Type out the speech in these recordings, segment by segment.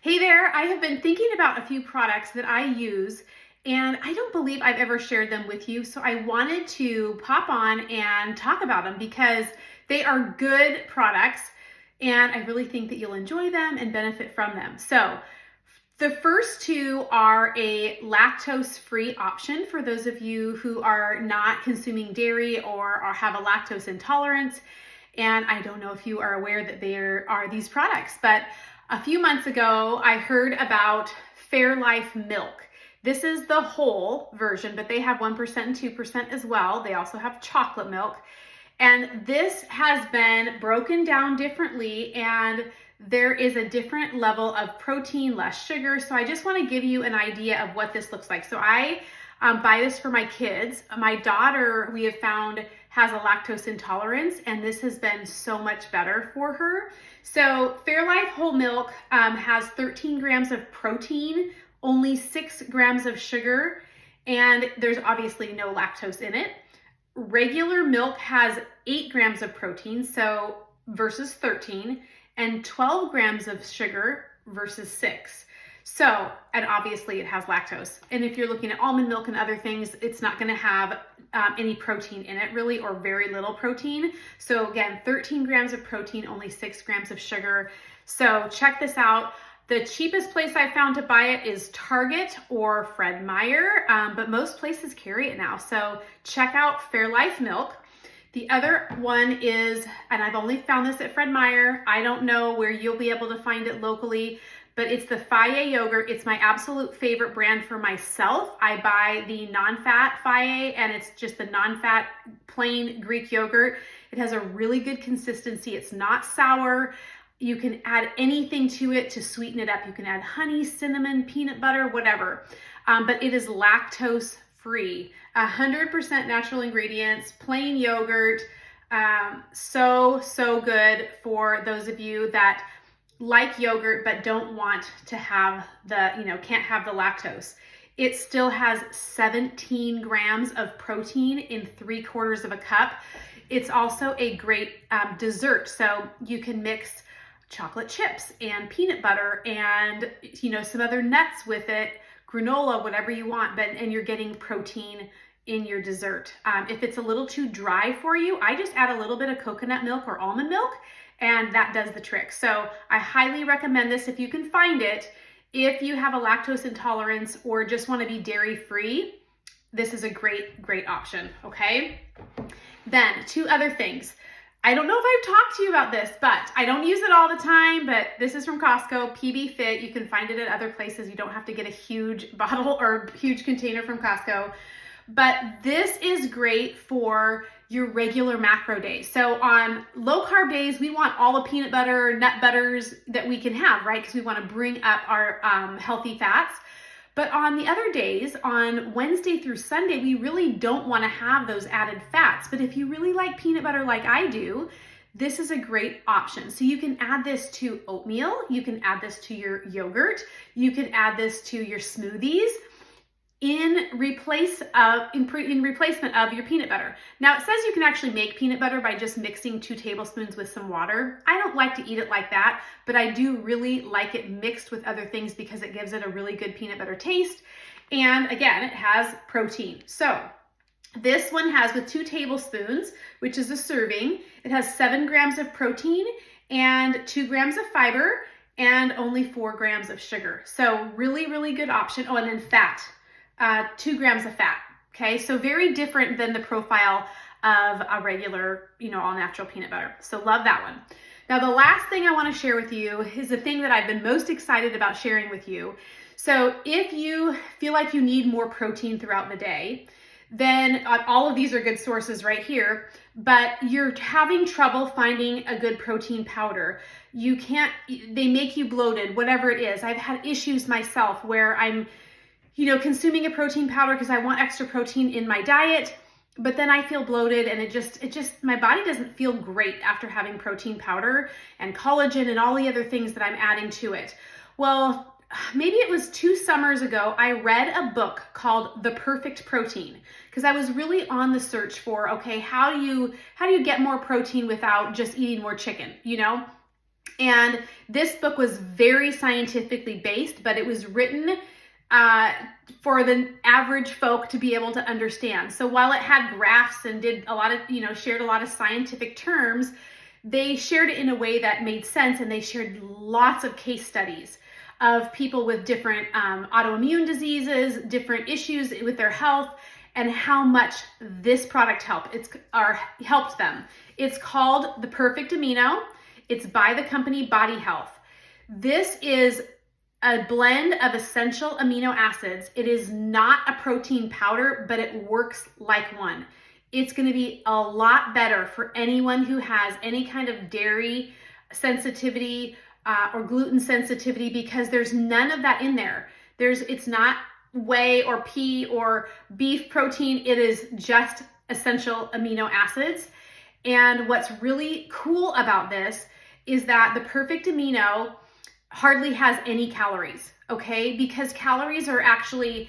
Hey there, I have been thinking about a few products that I use and I don't believe I've ever shared them with you. So I wanted to pop on and talk about them because they are good products and I really think that you'll enjoy them and benefit from them. So the first two are a lactose-free option for those of you who are not consuming dairy or have a lactose intolerance. And I don't know if you are aware that there are these products, but a few months ago, I heard about Fairlife Milk. This is the whole version, but they have 1% and 2% as well. They also have chocolate milk. And this has been broken down differently, and there is a different level of protein, less sugar. So I just want to give you an idea of what this looks like. So I buy this for my kids. My daughter, we have found, has a lactose intolerance, and this has been so much better for her. So Fairlife whole milk has 13 grams of protein, only 6 grams of sugar, and there's obviously no lactose in it. Regular milk has 8 grams of protein, so versus 13, and 12 grams of sugar versus 6. So, and obviously it has lactose. And if you're looking at almond milk and other things, it's not going to have any protein in it really, or very little protein. So again, 13 grams of protein, only 6 grams of sugar. So check this out. The cheapest place I found to buy it is Target or Fred Meyer, but most places carry it now. So check out Fairlife Milk. The other one is, and I've only found this at Fred Meyer. I don't know where you'll be able to find it locally, but it's the Fage yogurt. It's my absolute favorite brand for myself. I buy the Nonfat Fage, and it's just the Nonfat plain Greek yogurt. It has a really good consistency. It's not sour. You can add anything to it to sweeten it up. You can add honey, cinnamon, peanut butter, whatever. But it is lactose free, 100% natural ingredients, plain yogurt. So good for those of you that like yogurt but don't want to have can't have the lactose. It still has 17 grams of protein in 3/4 of a cup. It's also a great dessert. So you can mix chocolate chips and peanut butter and some other nuts with it, granola, whatever you want, and you're getting protein in your dessert. If it's a little too dry for you, I just add a little bit of coconut milk or almond milk, and that does the trick. So I highly recommend this if you can find it. If you have a lactose intolerance or just want to be dairy free, this is a great option, okay? Then 2 other things. I don't know if I've talked to you about this, but I don't use it all the time, but this is from Costco, PB Fit. You can find it at other places. You don't have to get a huge bottle or huge container from Costco. But this is great for your regular macro days. So on low carb days, we want all the peanut butter, nut butters that we can have, right? Because we want to bring up our healthy fats. But on the other days, on Wednesday through Sunday, we really don't want to have those added fats. But if you really like peanut butter like I do, this is a great option. So you can add this to oatmeal. You can add this to your yogurt. You can add this to your smoothies in replacement of your peanut butter. Now it says you can actually make peanut butter by just mixing 2 tablespoons with some water. I don't like to eat it like that, but I do really like it mixed with other things because it gives it a really good peanut butter taste. And again, it has protein. So this one has, with 2 tablespoons, which is a serving, it has 7 grams of protein and 2 grams of fiber and only 4 grams of sugar. So really good option. Oh, and then fat. 2 grams of fat. Okay, so very different than the profile of a regular, all natural peanut butter. So love that one. Now, the last thing I want to share with you is the thing that I've been most excited about sharing with you. So if you feel like you need more protein throughout the day, then all of these are good sources right here, but you're having trouble finding a good protein powder. They make you bloated, whatever it is. I've had issues myself where I'm consuming a protein powder because I want extra protein in my diet, but then I feel bloated and it just, my body doesn't feel great after having protein powder and collagen and all the other things that I'm adding to it. Well, maybe it was 2 summers ago, I read a book called The Perfect Protein because I was really on the search for, okay, how do you get more protein without just eating more chicken, And this book was very scientifically based, but it was written for the average folk to be able to understand. So while it had graphs and did a lot of, shared a lot of scientific terms, they shared it in a way that made sense, and they shared lots of case studies of people with different autoimmune diseases, different issues with their health, and how much this product helped them. It's called The Perfect Amino. It's by the company Body Health. This is a blend of essential amino acids. It is not a protein powder, but it works like one. It's going to be a lot better for anyone who has any kind of dairy sensitivity or gluten sensitivity, because there's none of that in there. It's not whey or pea or beef protein. It is just essential amino acids. And what's really cool about this is that the Perfect Amino hardly has any calories, okay? Because calories are actually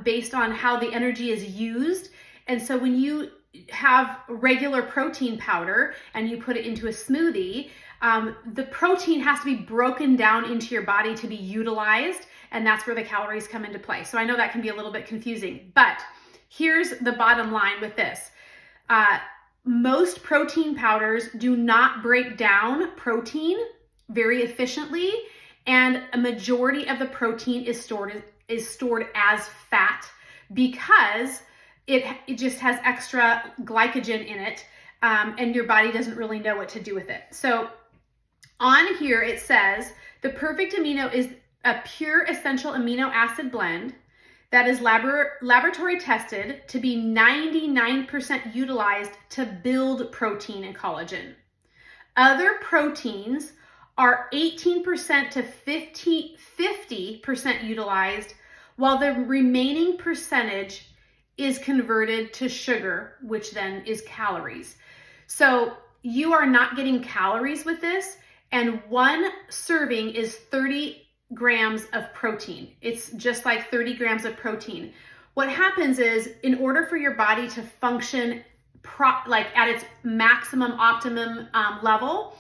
based on how the energy is used. And so when you have regular protein powder and you put it into a smoothie, the protein has to be broken down into your body to be utilized, and that's where the calories come into play. So I know that can be a little bit confusing, but here's the bottom line with this. Most protein powders do not break down protein very efficiently, and a majority of the protein is stored as fat because it just has extra glycogen in it, and your body doesn't really know what to do with it. So on here it says the Perfect Amino is a pure essential amino acid blend that is laboratory tested to be 99% utilized to build protein and collagen. Other proteins are 18% to 50% utilized, while the remaining percentage is converted to sugar, which then is calories. So you are not getting calories with this, and one serving is 30 grams of protein. It's just like 30 grams of protein. What happens is, in order for your body to function at its maximum optimum level,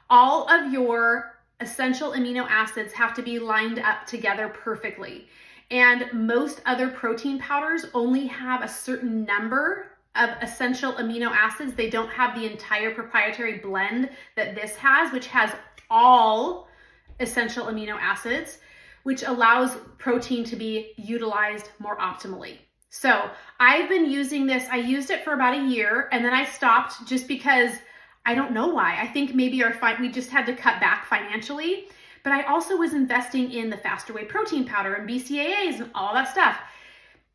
all of your essential amino acids have to be lined up together perfectly. And most other protein powders only have a certain number of essential amino acids. They don't have the entire proprietary blend that this has, which has all essential amino acids, which allows protein to be utilized more optimally. So I've been using this. I used it for about a year, and then I stopped just because I don't know why. I think maybe we just had to cut back financially, but I also was investing in the faster whey protein powder and BCAAs and all that stuff.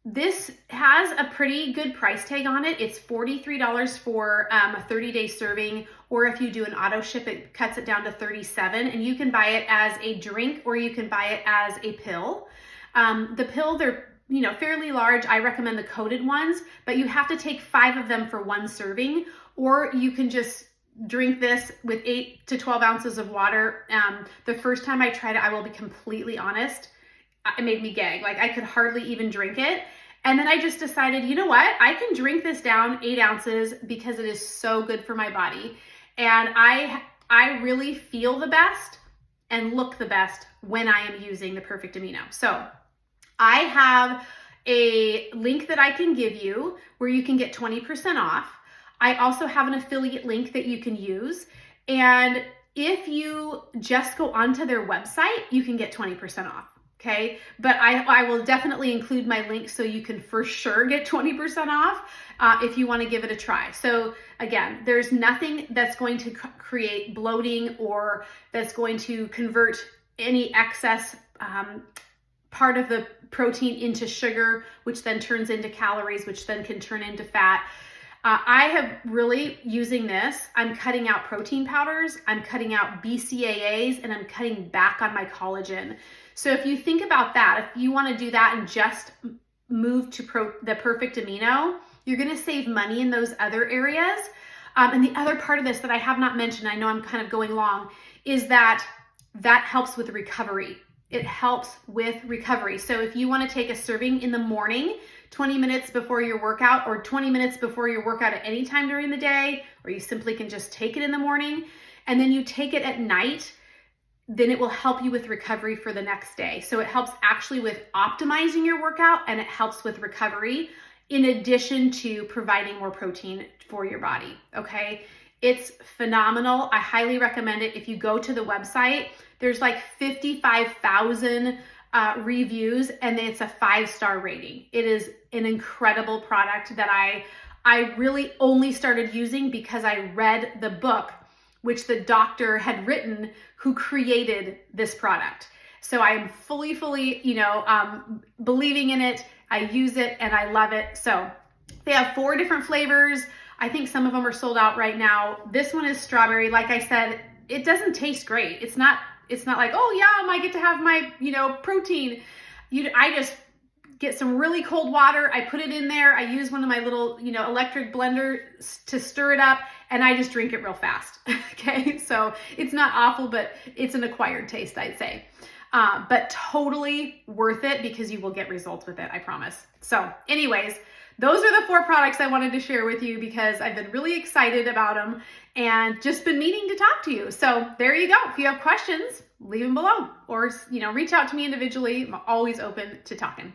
This has a pretty good price tag on it. It's $43 for a 30-day serving, or if you do an auto ship, it cuts it down to $37, and you can buy it as a drink or you can buy it as a pill. The pill, they're fairly large. I recommend the coated ones, but you have to take 5 of them for one serving, or you can just drink this with 8 to 12 ounces of water. The first time I tried it, I will be completely honest, it made me gag. Like, I could hardly even drink it. And then I just decided, you know what? I can drink this down 8 ounces because it is so good for my body. And I really feel the best and look the best when I am using the Perfect Amino. So I have a link that I can give you where you can get 20% off. I also have an affiliate link that you can use. And if you just go onto their website, you can get 20% off. Okay, but I will definitely include my link so you can for sure get 20% off if you want to give it a try. So again, there's nothing that's going to create bloating or that's going to convert any excess part of the protein into sugar, which then turns into calories, which then can turn into fat. I have really using this, I'm cutting out protein powders, I'm cutting out BCAAs, and I'm cutting back on my collagen. So if you think about that, if you want to do that and just move to the Perfect Amino, you're going to save money in those other areas. And the other part of this that I have not mentioned, I know I'm kind of going long, is that helps with recovery. It helps with recovery. So if you want to take a serving in the morning, 20 minutes before your workout, or 20 minutes before your workout at any time during the day, or you simply can just take it in the morning, and then you take it at night, then it will help you with recovery for the next day. So it helps actually with optimizing your workout, and it helps with recovery in addition to providing more protein for your body, okay? It's phenomenal. I highly recommend it. If you go to the website, there's like 55,000 reviews, and it's a 5-star rating. It is an incredible product that I really only started using because I read the book which the doctor had written who created this product. So I am fully, believing in it. I use it and I love it. So they have 4 different flavors. I think some of them are sold out right now. This one is strawberry. Like I said, it doesn't taste great. It's not like, oh yeah, I get to have my, protein. I just get some really cold water. I put it in there. I use one of my little, electric blenders to stir it up, and I just drink it real fast. Okay. So it's not awful, but it's an acquired taste, I'd say. But totally worth it because you will get results with it. I promise. So anyways, those are the 4 products I wanted to share with you because I've been really excited about them and just been meaning to talk to you. So there you go. If you have questions, leave them below or, reach out to me individually. I'm always open to talking.